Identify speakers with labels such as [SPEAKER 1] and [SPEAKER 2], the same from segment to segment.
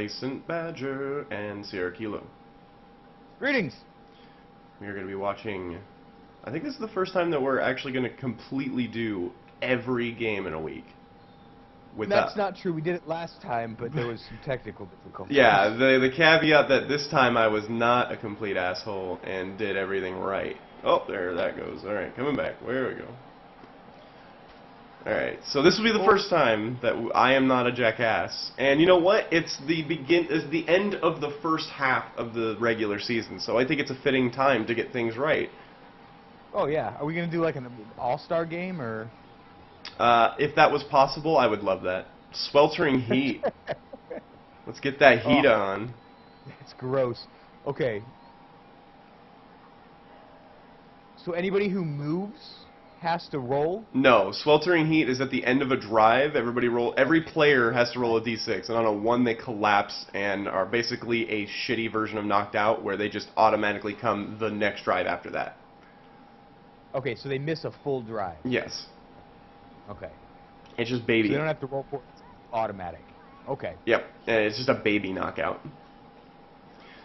[SPEAKER 1] Complacent Badger, and Sierra Kilo.
[SPEAKER 2] Greetings!
[SPEAKER 1] We are going to be watching... I think this is the first time that we're actually going to completely do every game in a week.
[SPEAKER 2] That's not true. We did it last time, but there was some technical difficulties.
[SPEAKER 1] Yeah, the caveat that this time I was not a complete asshole and did everything right. Oh, there that goes. Alright, coming back. There we go. Alright, so this will be the first time that I am not a jackass. And you know what? It's the end of the first half of the regular season, so I think it's a fitting time to get things right.
[SPEAKER 2] Oh, yeah. Are we going to do like an all-star game, or...?
[SPEAKER 1] If that was possible, I would love that. Sweltering heat. Let's get that heat on.
[SPEAKER 2] It's gross. Okay. So anybody who moves has to roll?
[SPEAKER 1] No, sweltering heat is at the end of a drive. Every player has to roll a d6, and on a 1 they collapse and are basically a shitty version of knocked out, where they just automatically come the next drive after that.
[SPEAKER 2] Okay, so they miss a full drive.
[SPEAKER 1] Yes.
[SPEAKER 2] Okay.
[SPEAKER 1] It's just baby.
[SPEAKER 2] So they don't have to roll for it. It's automatic. Okay.
[SPEAKER 1] Yep, and it's just a baby knockout.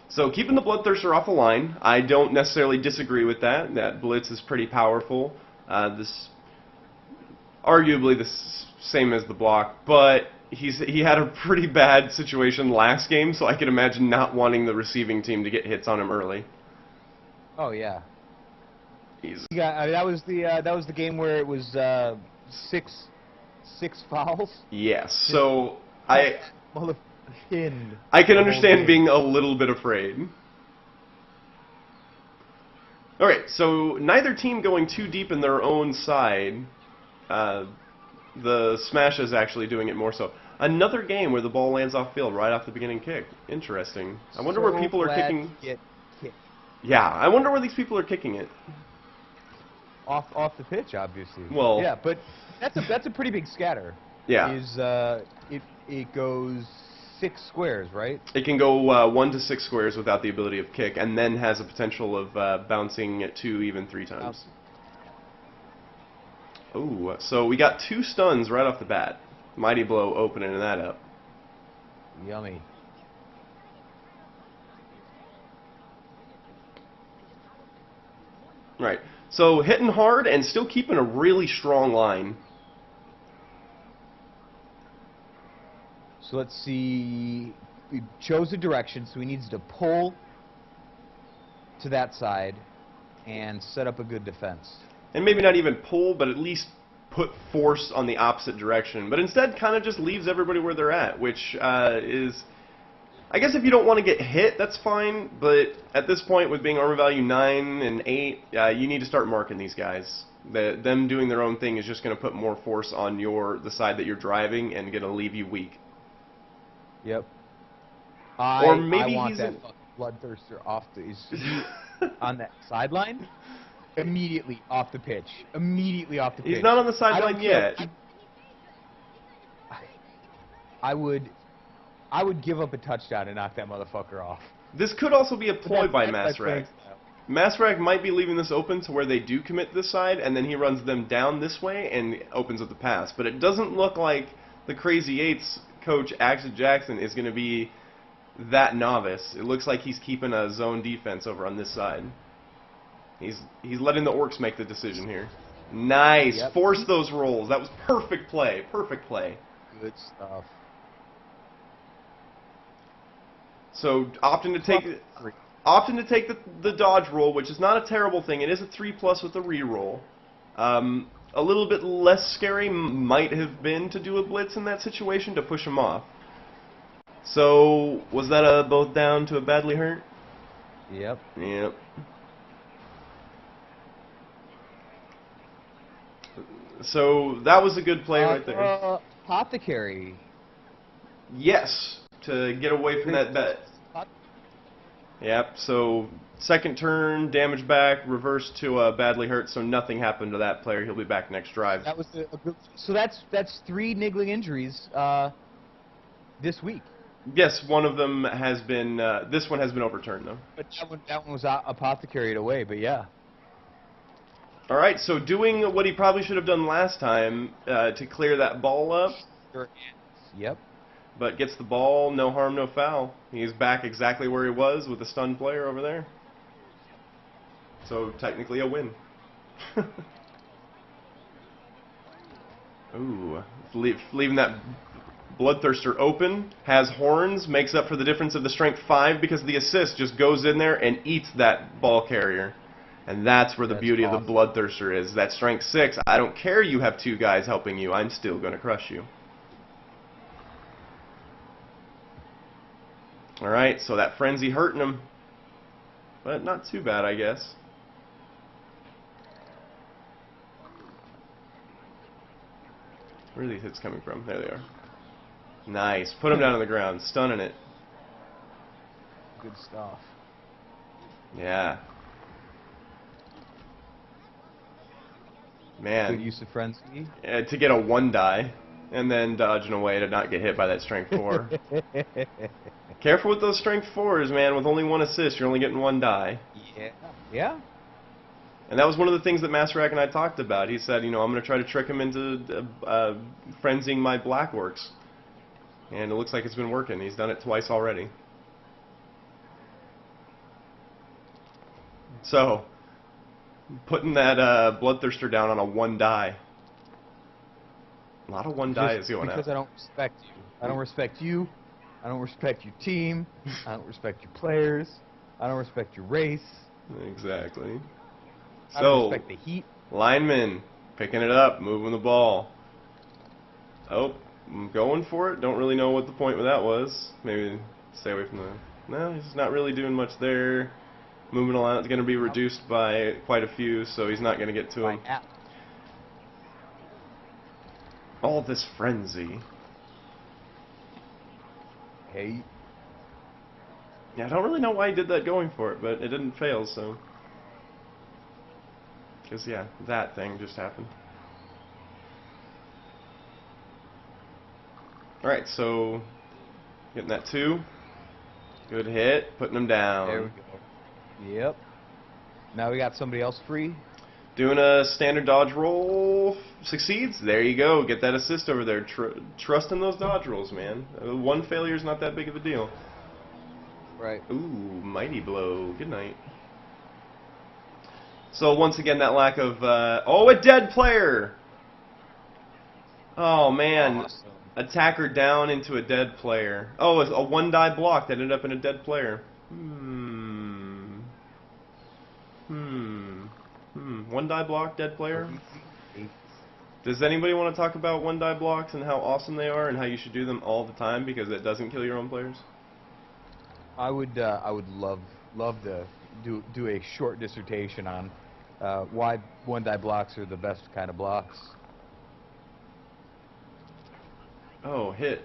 [SPEAKER 1] So keeping the Bloodthirster off the line, I don't necessarily disagree with that. That Blitz is pretty powerful. Arguably the same as the block, but he had a pretty bad situation last game, so I can imagine not wanting the receiving team to get hits on him early.
[SPEAKER 2] Oh yeah.
[SPEAKER 1] He's...
[SPEAKER 2] Yeah, that was the game where it was six fouls.
[SPEAKER 1] Yes. So I
[SPEAKER 2] can
[SPEAKER 1] understand being a little bit afraid. All right. So neither team going too deep in their own side. The Smashas actually doing it more so. Another game where the ball lands off field right off the beginning kick. Interesting. I wonder where people are kicking. Yeah, I wonder where these people are kicking it.
[SPEAKER 2] Off the pitch, obviously.
[SPEAKER 1] Well,
[SPEAKER 2] yeah, but that's a pretty big scatter.
[SPEAKER 1] Yeah.
[SPEAKER 2] It goes 6 squares, right?
[SPEAKER 1] It can go 1 to 6 squares without the ability of kick, and then has a potential of bouncing 2, even 3 times. Ooh, so we got 2 stuns right off the bat. Mighty Blow opening that up.
[SPEAKER 2] Yummy.
[SPEAKER 1] Right. So hitting hard and still keeping a really strong line.
[SPEAKER 2] So let's see. We chose a direction, so he needs to pull to that side and set up a good defense.
[SPEAKER 1] And maybe not even pull, but at least put force on the opposite direction. But instead kind of just leaves everybody where they're at, which is... I guess if you don't want to get hit, that's fine, but at this point, with being armor value 9 and 8, you need to start marking these guys. Them doing their own thing is just going to put more force on the side that you're driving and going to leave you weak.
[SPEAKER 2] Yep.
[SPEAKER 1] Or maybe
[SPEAKER 2] I want that Bloodthirster off on that sideline. Immediately off the pitch. Immediately off the pitch.
[SPEAKER 1] He's not on the sideline yet.
[SPEAKER 2] I would give up a touchdown and knock that motherfucker off.
[SPEAKER 1] This could also be a ploy by Masrag. Masrag might be leaving this open to where they do commit this side, and then he runs them down this way and opens up the pass. But it doesn't look like the Crazy 8's coach, Axel Jackson, is going to be that novice. It looks like he's keeping a zone defense over on this side. He's letting the Orcs make the decision here. Nice. Yep. Force those rolls. That was perfect play. Perfect play.
[SPEAKER 2] Good stuff.
[SPEAKER 1] So opting to take the dodge roll, which is not a terrible thing. It is a 3+ with a reroll. A little bit less scary might have been to do a blitz in that situation to push him off. So was that a both down to a badly hurt?
[SPEAKER 2] Yep.
[SPEAKER 1] Yep. So that was a good play right there.
[SPEAKER 2] Apothecary.
[SPEAKER 1] Yes, to get away from that bet. Yep, so second turn, damage back, reverse to badly hurt, so nothing happened to that player. He'll be back next drive.
[SPEAKER 2] That was a good... So that's 3 niggling injuries this week.
[SPEAKER 1] Yes, one of them has been... this one has been overturned, though.
[SPEAKER 2] But that one was apothecaried away, but yeah.
[SPEAKER 1] All right, so doing what he probably should have done last time to clear that ball up.
[SPEAKER 2] Yep.
[SPEAKER 1] but gets the ball, no harm, no foul. He's back exactly where he was with the stunned player over there. So technically a win. Ooh, leaving that Bloodthirster open, has horns, makes up for the difference of the strength 5 because the assist just goes in there and eats that ball carrier. And that's where the beauty of the Bloodthirster is. That strength 6, I don't care you have 2 guys helping you, I'm still going to crush you. Alright, so that frenzy hurting him. But not too bad, I guess. Where are these hits coming from? There they are. Nice. Put him down on the ground. Stunning it.
[SPEAKER 2] Good stuff.
[SPEAKER 1] Yeah. Man.
[SPEAKER 2] Good use of frenzy.
[SPEAKER 1] To get a 1 die and then dodging away to not get hit by that strength 4. Careful with those strength 4s, man. With only 1 assist, you're only getting 1 die.
[SPEAKER 2] Yeah. Yeah.
[SPEAKER 1] And that was one of the things that Master and I talked about. He said, you know, I'm going to try to trick him into frenzying my black orcs. And it looks like it's been working. He's done it twice already. So, putting that Bloodthirster down on a 1 die. A lot of 1 die is going out.
[SPEAKER 2] Because I don't respect you. I don't respect you. I don't respect your team. I don't respect your players. I don't respect your race.
[SPEAKER 1] Exactly.
[SPEAKER 2] I don't respect the heat.
[SPEAKER 1] Lineman, picking it up, moving the ball. Oh, I'm going for it. Don't really know what the point with that was. Maybe stay away from the... No, he's not really doing much there. Movement allowance is going to be reduced by quite a few, so he's not going to get to him. All this frenzy.
[SPEAKER 2] Hey.
[SPEAKER 1] Yeah, I don't really know why he did that going for it, but it didn't fail, so... Because, yeah, that thing just happened. Alright, so getting that 2. Good hit, putting him down.
[SPEAKER 2] There we go. Yep. Now we got somebody else free.
[SPEAKER 1] Doing a standard dodge roll. Succeeds. There you go. Get that assist over there. Trust in those dodge rolls, man. 1 failure is not that big of a deal.
[SPEAKER 2] Right.
[SPEAKER 1] Ooh, mighty blow. Good night. So once again, that lack of... oh, a dead player! Oh, man.
[SPEAKER 2] Awesome.
[SPEAKER 1] Attacker down into a dead player. Oh, a 1 die block that ended up in a dead player. 1 die block, dead player? Does anybody want to talk about 1 die blocks and how awesome they are and how you should do them all the time because it doesn't kill your own players?
[SPEAKER 2] I would love to do a short dissertation on why 1 die blocks are the best kind of blocks.
[SPEAKER 1] Oh, hit.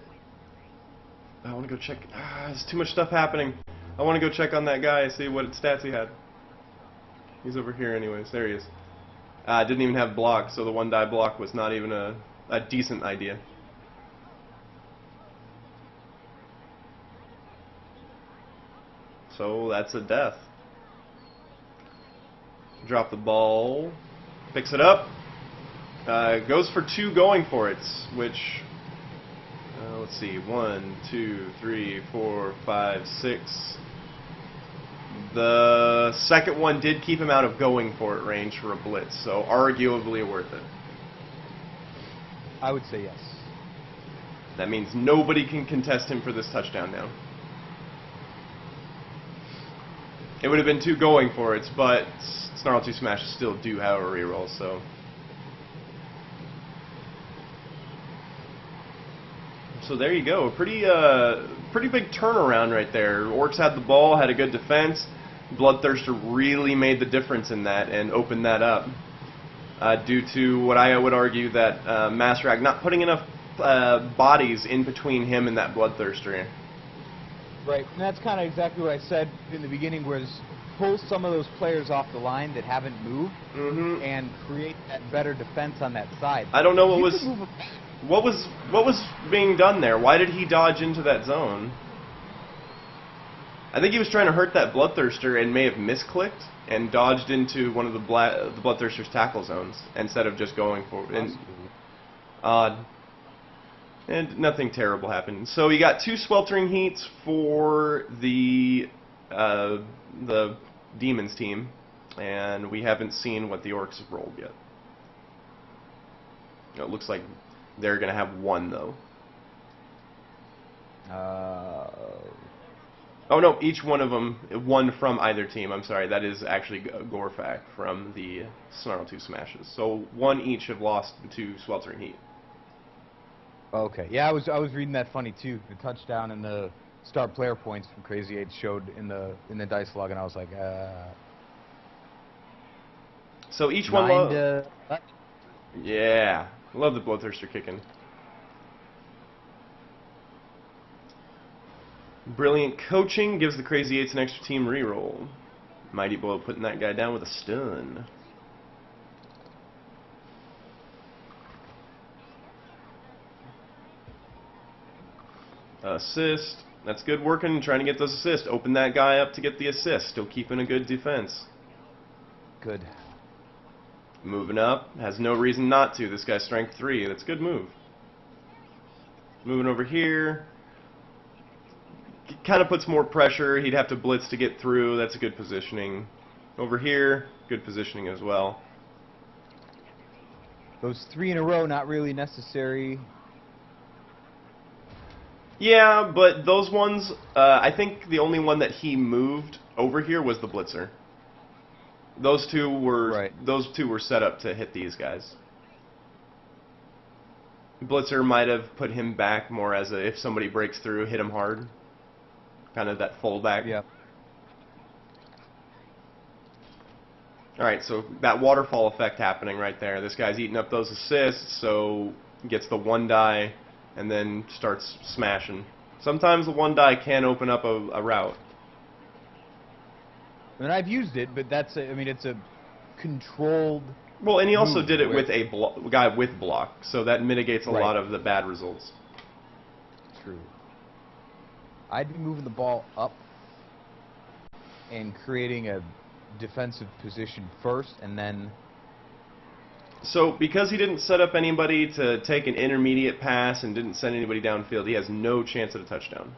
[SPEAKER 1] I want to go check. There's too much stuff happening. I want to go check on that guy, see what stats he had. He's over here anyways. There he is. Didn't even have block, so the 1 die block was not even a decent idea. So that's a death. Drop the ball. Picks it up. Goes for 2 going for it, which... let's see. 1, 2, 3, 4, 5, 6. The second one did keep him out of going for it range for a blitz, so arguably worth it.
[SPEAKER 2] I would say yes.
[SPEAKER 1] That means nobody can contest him for this touchdown now. It would have been 2 going for it, but Snarltoof Smashas still do have a reroll, so... So there you go. Pretty big turnaround right there. Orcs had the ball, had a good defense. Bloodthirster really made the difference in that and opened that up. Due to what I would argue that Master not putting enough bodies in between him and that Bloodthirster.
[SPEAKER 2] Right, and that's kind of exactly what I said in the beginning, was pull some of those players off the line that haven't moved and create that better defense on that side.
[SPEAKER 1] I don't know what was being done there. Why did he dodge into that zone? I think he was trying to hurt that Bloodthirster and may have misclicked and dodged into one of the Bloodthirster's tackle zones instead of just going for it. Odd. And nothing terrible happened. So you got 2 sweltering heats for the Demons team, and we haven't seen what the Orcs have rolled yet. It looks like they're going to have 1, though. Oh no, each one of them, 1 from either team. I'm sorry, that is actually Gorfak from the Snarltoof Smashas. So 1 each have lost to sweltering heat.
[SPEAKER 2] Okay, yeah, I was reading that funny too. The touchdown and the start player points from Crazy 8's showed in the dice log, and I was like,
[SPEAKER 1] So each one. Yeah, love the Bloodthirster kicking. Brilliant coaching gives the Crazy 8's an extra team reroll. Mighty Blow putting that guy down with a stun. Assist. That's good working, trying to get those assists. Open that guy up to get the assist. Still keeping a good defense.
[SPEAKER 2] Good.
[SPEAKER 1] Moving up. Has no reason not to. This guy's strength 3. That's a good move. Moving over here. Kind of puts more pressure. He'd have to blitz to get through. That's a good positioning. Over here, good positioning as well.
[SPEAKER 2] Those 3 in a row, not really necessary.
[SPEAKER 1] Yeah, but those ones, I think the only one that he moved over here was the blitzer. Those two were set up to hit these guys. Blitzer might have put him back more as a, if somebody breaks through, hit him hard. Kind of that fullback.
[SPEAKER 2] Yep.
[SPEAKER 1] Alright, so that waterfall effect happening right there. This guy's eating up those assists, so gets the 1 die and then starts smashing. Sometimes the 1 die can open up a route.
[SPEAKER 2] And I've used it, but that's I mean, it's a controlled.
[SPEAKER 1] Well, and he also did it with a guy with block, so that mitigates a lot of the bad results.
[SPEAKER 2] True. I'd be moving the ball up and creating a defensive position first, and then.
[SPEAKER 1] So, because he didn't set up anybody to take an intermediate pass and didn't send anybody downfield, he has no chance at a touchdown.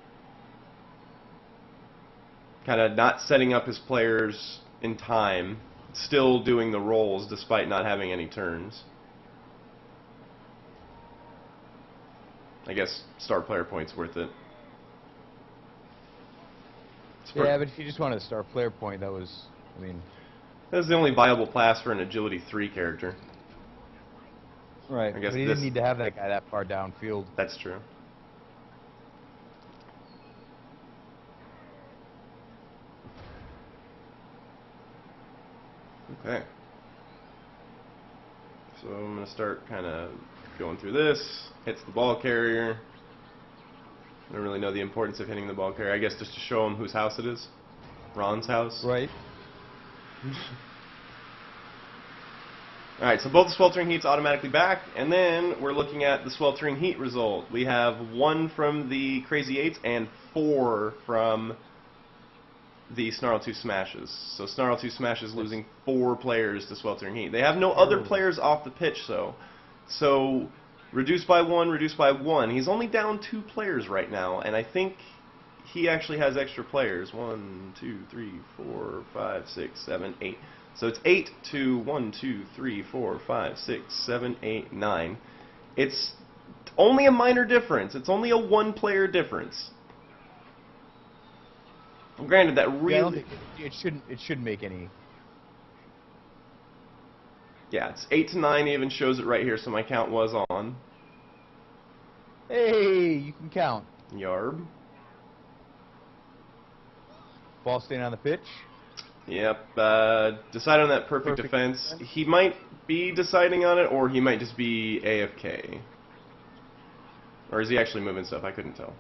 [SPEAKER 1] Kind of not setting up his players in time, still doing the rolls despite not having any turns. I guess star player point's worth it.
[SPEAKER 2] Yeah, but if you just wanted a star player point, that was, I mean...
[SPEAKER 1] That's the only viable pass for an Agility 3 character.
[SPEAKER 2] Right,
[SPEAKER 1] I guess
[SPEAKER 2] but he didn't need to have that guy that far downfield.
[SPEAKER 1] That's true. Okay. So I'm going to start kind of going through this. Hits the ball carrier. I don't really know the importance of hitting the ball carrier. I guess just to show him whose house it is. Ron's house.
[SPEAKER 2] Right.
[SPEAKER 1] Alright, so both the sweltering heats automatically back, and then we're looking at the sweltering heat result. We have 1 from the Crazy 8's and 4 from the Snarltoof Smashas. So Snarltoof Smashas losing 4 players to sweltering heat. They have no other players off the pitch, though. So reduced by 1, reduced by 1. He's only down 2 players right now, and I think he actually has extra players. 1, 2, 3, 4, 5, 6, 7, 8. So it's 8 to 1, 2, 3, 4, 5, 6, 7, 8, 9. It's only a minor difference. It's only a 1-player difference. Granted, that really...
[SPEAKER 2] Yeah, it shouldn't make any...
[SPEAKER 1] Yeah, it's 8 to 9 even shows it right here, so my count was on.
[SPEAKER 2] Hey, you can count.
[SPEAKER 1] Yarb.
[SPEAKER 2] Ball staying on the pitch.
[SPEAKER 1] Yep, decide on that perfect defense. He might be deciding on it, or he might just be AFK. Or is he actually moving stuff? I couldn't tell.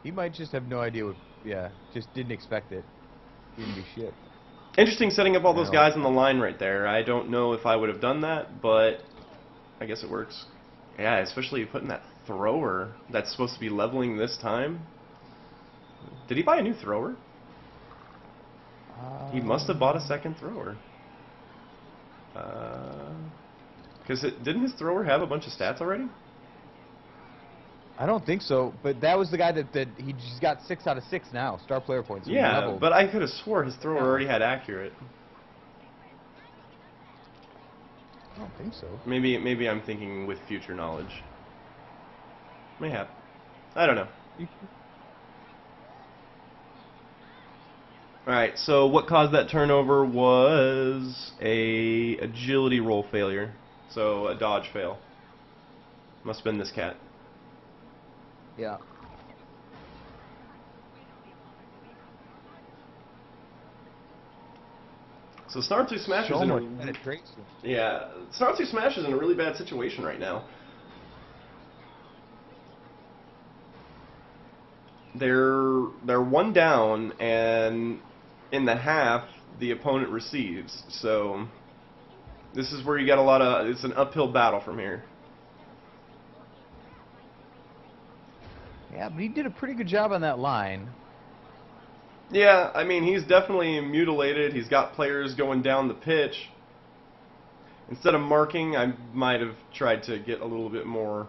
[SPEAKER 2] He might just have no idea what... Yeah, just didn't expect it. Didn't do shit.
[SPEAKER 1] Interesting setting up all those guys on the line right there. I don't know if I would have done that, but I guess it works. Yeah, especially putting that thrower that's supposed to be leveling this time. Did he buy a new thrower? He must have bought a second thrower. Because didn't his thrower have a bunch of stats already?
[SPEAKER 2] I don't think so, but that was the guy that he's got 6 out of 6 now, star player points. So
[SPEAKER 1] yeah, but I could have swore his thrower already had accurate.
[SPEAKER 2] I don't think so.
[SPEAKER 1] Maybe I'm thinking with future knowledge. Mayhap. I don't know. Alright, so what caused that turnover was a agility roll failure. So a dodge fail. Must have been this cat.
[SPEAKER 2] Yeah.
[SPEAKER 1] So Snarltoof Smash is in a Snarltoof Smash is in a really bad situation right now. They're one down, and in the half the opponent receives. So this is where you got a lot of. It's an uphill battle from here.
[SPEAKER 2] Yeah, but he did a pretty good job on that line.
[SPEAKER 1] Yeah, I mean, he's definitely mutilated. He's got players going down the pitch. Instead of marking, I might have tried to get a little bit more.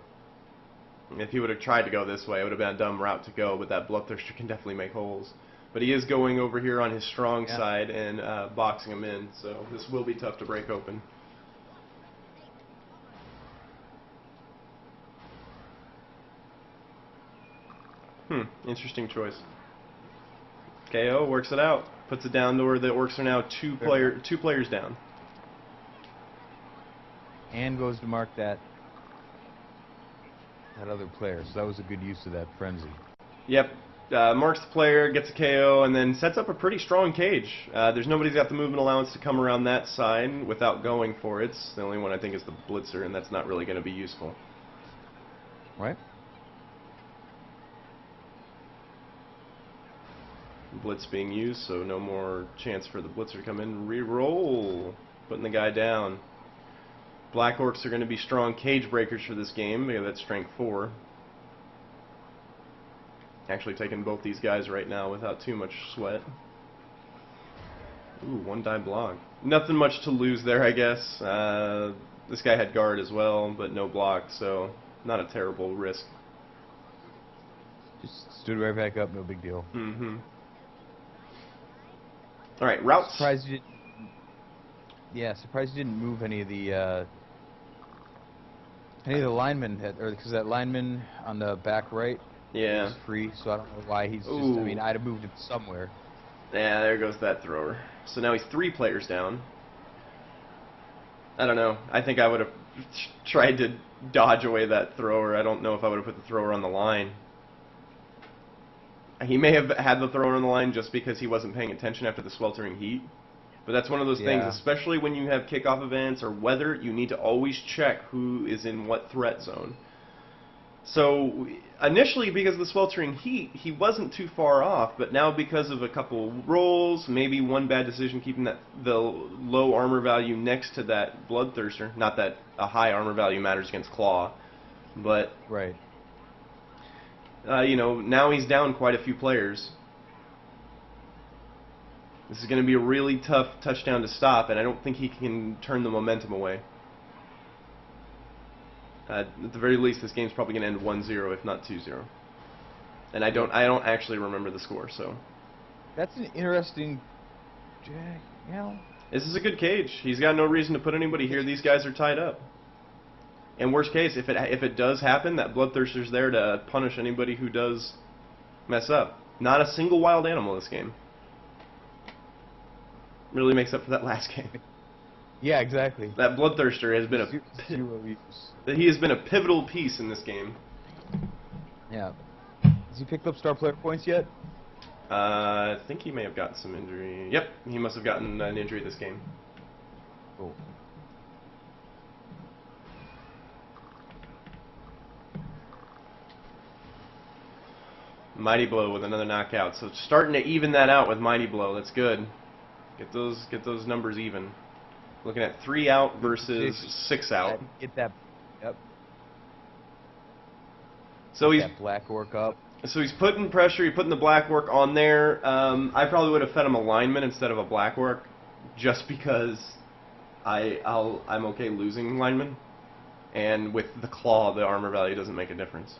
[SPEAKER 1] If he would have tried to go this way, it would have been a dumb route to go, but that Bloodthirster can definitely make holes. But he is going over here on his strong side and boxing him in, so this will be tough to break open. Interesting choice. KO works it out. Puts it down to where the Orcs are now two players down.
[SPEAKER 2] And goes to mark that other player. So that was a good use of that frenzy.
[SPEAKER 1] Yep. Marks the player, gets a KO, and then sets up a pretty strong cage. There's nobody's got the movement allowance to come around that side without going for it. The only one I think is the Blitzer, and that's not really going to be useful.
[SPEAKER 2] Right.
[SPEAKER 1] Blitz being used, so no more chance for the Blitzer to come in. Reroll, putting the guy down. Black Orcs are going to be strong cage breakers for this game because that's strength 4. Actually taking both these guys right now without too much sweat. Ooh, 1-die block. Nothing much to lose there, I guess. This guy had guard as well, but no block, so not a terrible risk.
[SPEAKER 2] Just stood right back up, no big deal.
[SPEAKER 1] Mm-hmm. All right, routes.
[SPEAKER 2] Surprised you didn't. Yeah, surprised you didn't move any of the linemen, or because that lineman on the back right was free, so I don't know why he's just. I mean, I'd have moved him somewhere.
[SPEAKER 1] Yeah, there goes that thrower. So now he's 3 players down. I don't know. I think I would have tried to dodge away that thrower. I don't know if I would have put the thrower on the line. He may have had the thrower on the line just because he wasn't paying attention after the sweltering heat. But that's one of those things, especially when you have kickoff events or weather, you need to always check who is in what threat zone. So initially, because of the sweltering heat, he wasn't too far off, but now because of a couple rolls, maybe one bad decision keeping the low armor value next to that Bloodthirster, not that a high armor value matters against Claw, but
[SPEAKER 2] right.
[SPEAKER 1] You know, now he's down quite a few players. This is going to be a really tough touchdown to stop, and I don't think he can turn the momentum away. At the very least, this game's probably going to end 1-0, if not 2-0. And I don't actually remember the score, so.
[SPEAKER 2] That's an interesting. You know.
[SPEAKER 1] This is a good cage. He's got no reason to put anybody here. These guys are tied up. And worst case, if it does happen, that Bloodthirster's there to punish anybody who does mess up. Not a single wild animal this game. Really makes up for that last game.
[SPEAKER 2] Yeah, exactly.
[SPEAKER 1] That Bloodthirster has been he has been a pivotal piece in this game.
[SPEAKER 2] Yeah. Has he picked up star player points yet?
[SPEAKER 1] I think he may have gotten some injury. Yep, he must have gotten an injury this game.
[SPEAKER 2] Cool.
[SPEAKER 1] Mighty Blow with another knockout. So starting to even that out with Mighty Blow. That's good. Get those numbers even. Looking at 3 out versus 6 out.
[SPEAKER 2] Get that. Yep.
[SPEAKER 1] So
[SPEAKER 2] he's that black orc up.
[SPEAKER 1] So he's putting pressure. He's putting the black orc on there. I probably would have fed him a lineman instead of a black orc, just because I'm okay losing lineman, and with the claw, the armor value doesn't make a difference.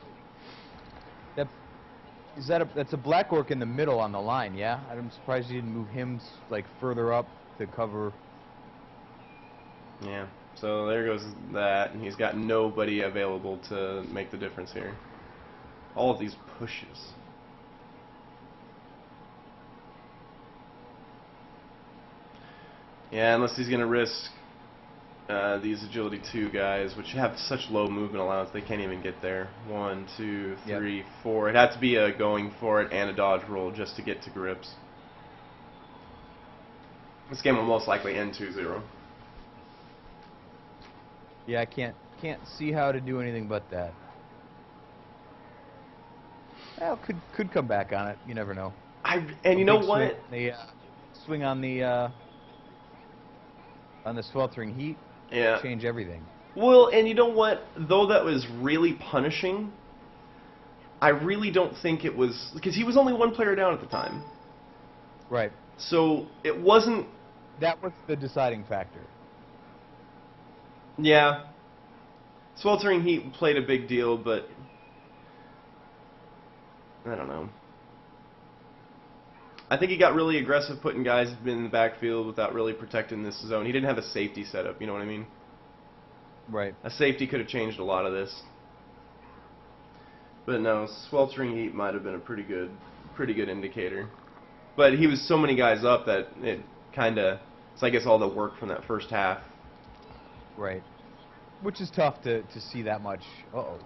[SPEAKER 2] Is that that's a black orc in the middle on the line? Yeah, I'm surprised you didn't move him like further up to cover.
[SPEAKER 1] Yeah. So there goes that, and he's got nobody available to make the difference here. All of these pushes. Yeah, unless he's going to risk these agility 2 guys, which have such low movement allowance, they can't even get there. 1, 2, 3,
[SPEAKER 2] Yep.
[SPEAKER 1] 4. It had to be a going for it and a dodge roll just to get to grips. This game will most likely end 2-0.
[SPEAKER 2] Yeah, I can't see how to do anything but that. Well, could come back on it. You never know.
[SPEAKER 1] And you know what?
[SPEAKER 2] Swing on the sweltering heat.
[SPEAKER 1] Yeah.
[SPEAKER 2] Change everything.
[SPEAKER 1] Well, and you know what? Though that was really punishing, I really don't think it was, because he was only 1 player down at the time.
[SPEAKER 2] Right.
[SPEAKER 1] So it wasn't.
[SPEAKER 2] That was the deciding factor.
[SPEAKER 1] Yeah. Sweltering heat played a big deal, but I don't know. I think he got really aggressive putting guys in the backfield without really protecting this zone. He didn't have a safety setup, you know what I mean?
[SPEAKER 2] Right.
[SPEAKER 1] A safety could have changed a lot of this. But no, sweltering heat might have been a pretty good indicator. But he was so many guys up that it kind of, it's I guess all the work from that first half.
[SPEAKER 2] Right. Which is tough to see that much. Uh-oh.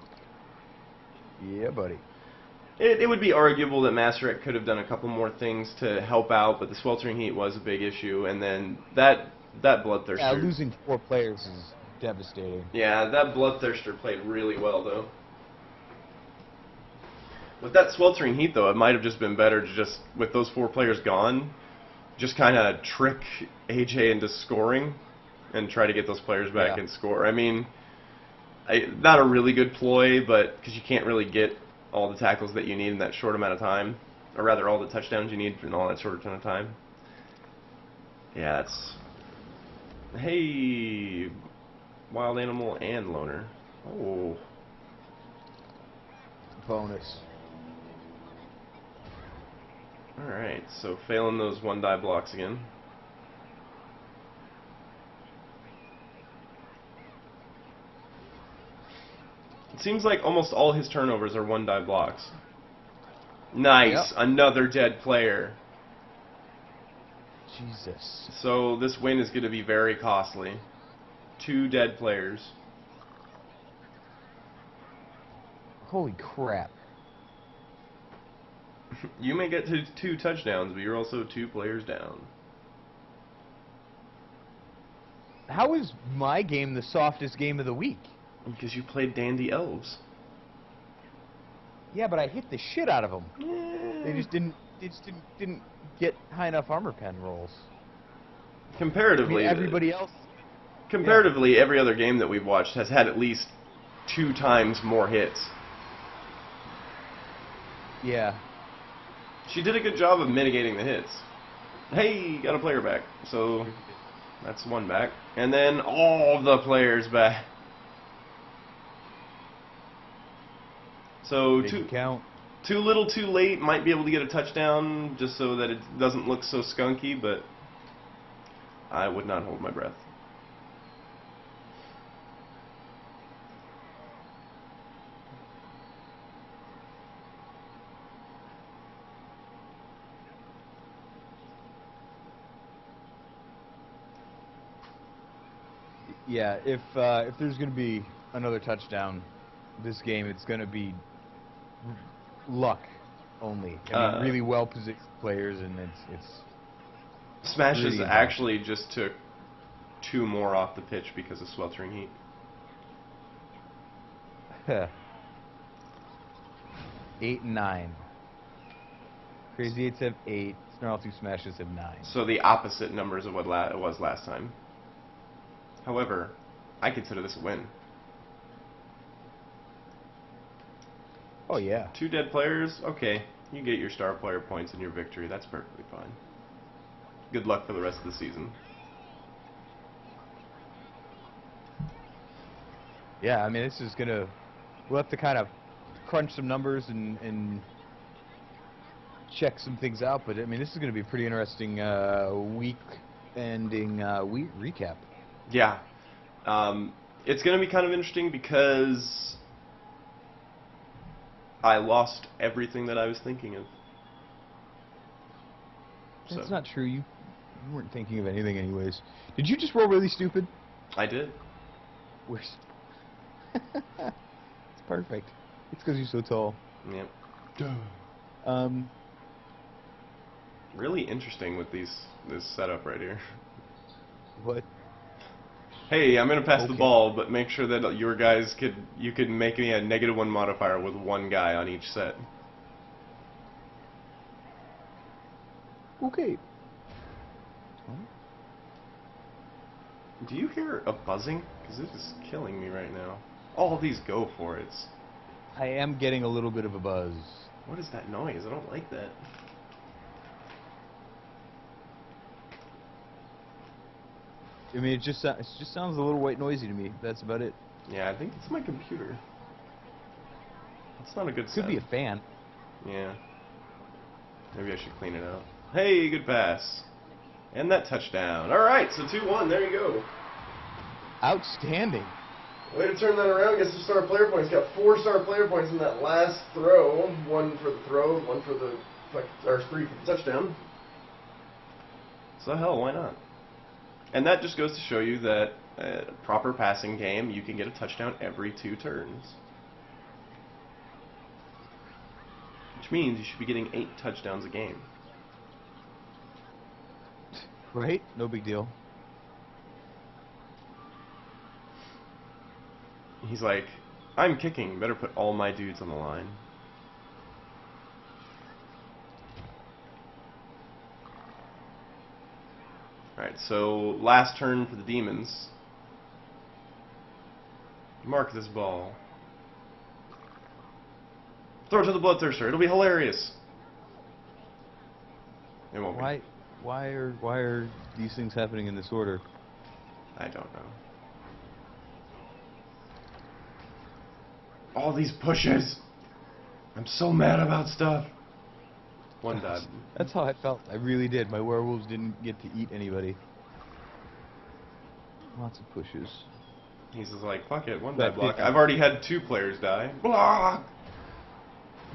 [SPEAKER 2] Yeah, buddy.
[SPEAKER 1] It would be arguable that Masterek could have done a couple more things to help out, but the sweltering heat was a big issue, and then that Bloodthirster.
[SPEAKER 2] Yeah, losing 4 players is devastating.
[SPEAKER 1] Yeah, that Bloodthirster played really well, though. With that sweltering heat, though, it might have just been better to just, with those 4 players gone, just kind of trick AJ into scoring and try to get those players back and score. I mean, not a really good ploy, but because you can't really get all the tackles that you need in that short amount of time, or rather all the touchdowns you need in all that short amount of time. Yeah, it's... Hey, wild animal and loner. Oh.
[SPEAKER 2] Bonus.
[SPEAKER 1] Alright, so failing those 1-die blocks again. It seems like almost all his turnovers are 1-die blocks. Nice,
[SPEAKER 2] Yep.
[SPEAKER 1] Another dead player.
[SPEAKER 2] Jesus.
[SPEAKER 1] So this win is going to be very costly. 2 dead players.
[SPEAKER 2] Holy crap.
[SPEAKER 1] You may get to 2 touchdowns, but you're also 2 players down.
[SPEAKER 2] How is my game the softest game of the week?
[SPEAKER 1] Because you played Dandy Elves.
[SPEAKER 2] Yeah, but I hit the shit out of them.
[SPEAKER 1] Yeah.
[SPEAKER 2] They just didn't get high enough armor pen rolls.
[SPEAKER 1] Comparatively,
[SPEAKER 2] I mean, everybody else.
[SPEAKER 1] Comparatively, every other game that we've watched has had at least 2 times more hits.
[SPEAKER 2] Yeah.
[SPEAKER 1] She did a good job of mitigating the hits. Hey, got a player back. So that's 1 back. And then all the players back. So too little too late, might be able to get a touchdown just so that it doesn't look so skunky, but I would not hold my breath.
[SPEAKER 2] Yeah, if there's going to be another touchdown this game, it's going to be luck only. I mean, really well-positioned players, and it's
[SPEAKER 1] Smashas
[SPEAKER 2] really
[SPEAKER 1] actually just took 2 more off the pitch because of sweltering heat.
[SPEAKER 2] 8 and 9. Crazy 8s have 8. Snarltoof Smashas have 9.
[SPEAKER 1] So the opposite numbers of what it was last time. However, I consider this a win.
[SPEAKER 2] Oh, yeah.
[SPEAKER 1] 2 dead players? Okay. You get your star player points and your victory. That's perfectly fine. Good luck for the rest of the season.
[SPEAKER 2] Yeah, I mean, this is going to... We'll have to kind of crunch some numbers and check some things out, but I mean, this is going to be a pretty interesting week-ending recap.
[SPEAKER 1] Yeah. It's going to be kind of interesting because I lost everything that I was thinking of.
[SPEAKER 2] That's not true. You weren't thinking of anything anyways. Did you just roll really stupid?
[SPEAKER 1] I did.
[SPEAKER 2] Where's... It's perfect. It's because you're so tall.
[SPEAKER 1] Yep.
[SPEAKER 2] Duh.
[SPEAKER 1] Really interesting with this setup right here.
[SPEAKER 2] What?
[SPEAKER 1] Hey, I'm gonna pass the ball, but make sure that your guys you could make me a -1 modifier with one guy on each set.
[SPEAKER 2] Okay.
[SPEAKER 1] Do you hear a buzzing? Because it is killing me right now. All these go for it.
[SPEAKER 2] I am getting a little bit of a buzz.
[SPEAKER 1] What is that noise? I don't like that.
[SPEAKER 2] I mean, it just sounds a little white noisy to me. That's about it.
[SPEAKER 1] Yeah, I think it's my computer. It's not a good sound.
[SPEAKER 2] Could be a fan.
[SPEAKER 1] Yeah. Maybe I should clean it out. Hey, good pass. And that touchdown. All right, so 2-1. There you go.
[SPEAKER 2] Outstanding.
[SPEAKER 1] Way to turn that around. Get some star player points. Got 4 star player points in that last throw. 1 for the throw, 1 for the, or 3 for the touchdown. So hell, why not? And that just goes to show you that a proper passing game, you can get a touchdown every 2 turns. Which means you should be getting 8 touchdowns a game.
[SPEAKER 2] Right? No big deal.
[SPEAKER 1] He's like, I'm kicking. Better put all my dudes on the line. Alright, so last turn for the Demons. Mark this ball. Throw it to the Bloodthirster. It'll be hilarious. It won't be.
[SPEAKER 2] Why are these things happening in this order?
[SPEAKER 1] I don't know. All these pushes. I'm so mad about stuff. One died.
[SPEAKER 2] That's how I felt. I really did. My werewolves didn't get to eat anybody. Lots of pushes.
[SPEAKER 1] He's just like, fuck it, one die block. I've already had 2 players die. Block!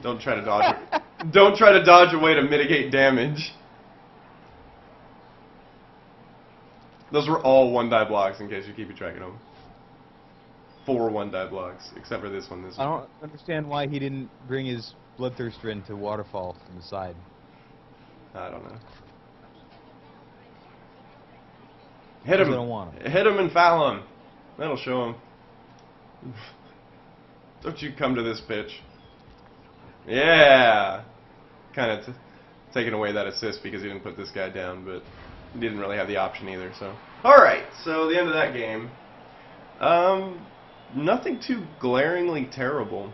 [SPEAKER 1] Don't try to dodge it. Don't try to dodge away to mitigate damage. Those were all 1-die blocks, in case you're keeping track of them. 4 1-die blocks, except for this one.
[SPEAKER 2] I don't understand why he didn't bring his Bloodthirster into Waterfall from the side.
[SPEAKER 1] I don't know. Hit him.
[SPEAKER 2] I don't want him.
[SPEAKER 1] Hit him and foul him. That'll show him. Don't you come to this pitch. Yeah. Kind of taking away that assist because he didn't put this guy down, but he didn't really have the option either. So, all right. So the end of that game. Nothing too glaringly terrible.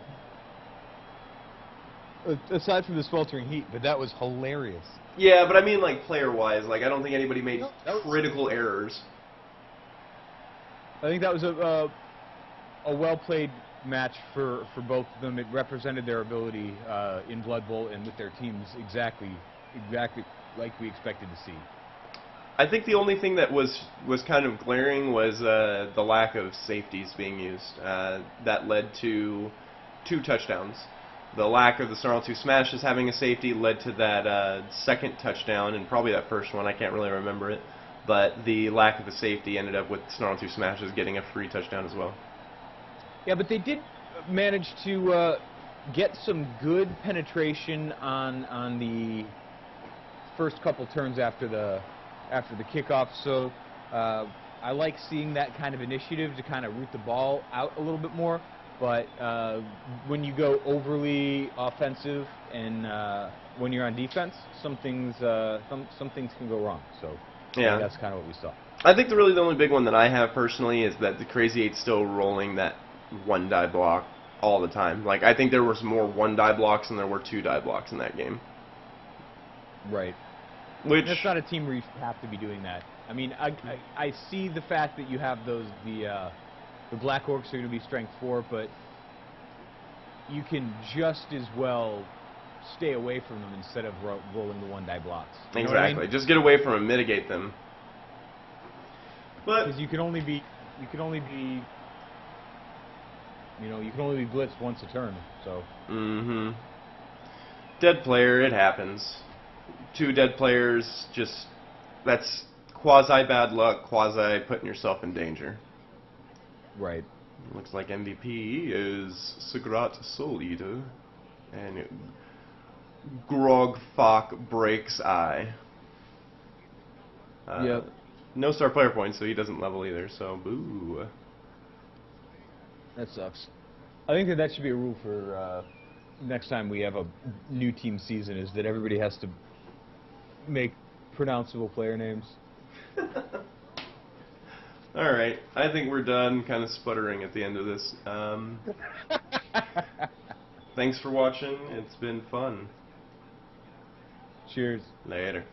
[SPEAKER 2] Aside from the sweltering heat, but that was hilarious.
[SPEAKER 1] Yeah, but I mean, like, player-wise, like, I don't think anybody made critical errors.
[SPEAKER 2] I think that was a well-played match for both of them. It represented their ability in Blood Bowl and with their teams exactly like we expected to see.
[SPEAKER 1] I think the only thing that was kind of glaring was the lack of safeties being used. That led to 2 touchdowns. The lack of the Snarltoof Smashas having a safety led to that second touchdown, and probably that first one, I can't really remember it. But the lack of the safety ended up with Snarltoof Smashas getting a free touchdown as well.
[SPEAKER 2] Yeah, but they did manage to get some good penetration on the first couple turns after the kickoff. So I like seeing that kind of initiative to kind of root the ball out a little bit more. But when you go overly offensive and when you're on defense, some things can go wrong. So yeah, that's kind of what we saw.
[SPEAKER 1] I think the only big one that I have personally is that the Crazy 8's still rolling that 1-die block all the time. Like, I think there was more 1-die blocks than there were 2-die blocks in that game.
[SPEAKER 2] Right.
[SPEAKER 1] Which
[SPEAKER 2] that's not a team where you have to be doing that. I mean, I see the fact that you have the Black Orcs are going to be strength 4, but you can just as well stay away from them instead of rolling the one-die blocks. You know
[SPEAKER 1] exactly.
[SPEAKER 2] what I mean?
[SPEAKER 1] Just get away from them, mitigate them. But
[SPEAKER 2] because you can only be blitzed once a turn. So.
[SPEAKER 1] Mm-hmm. Dead player, it happens. 2 dead players, just that's quasi bad luck, quasi putting yourself in danger.
[SPEAKER 2] Right.
[SPEAKER 1] Looks like MVP is Sigrat Soul Eater, and Grogfok breaks eye.
[SPEAKER 2] Yep.
[SPEAKER 1] No star player points, so he doesn't level either. So boo.
[SPEAKER 2] That sucks. I think that should be a rule for next time we have a new team season, is that everybody has to make pronounceable player names.
[SPEAKER 1] Alright, I think we're done kind of sputtering at the end of this. Thanks for watching. It's been fun.
[SPEAKER 2] Cheers.
[SPEAKER 1] Later.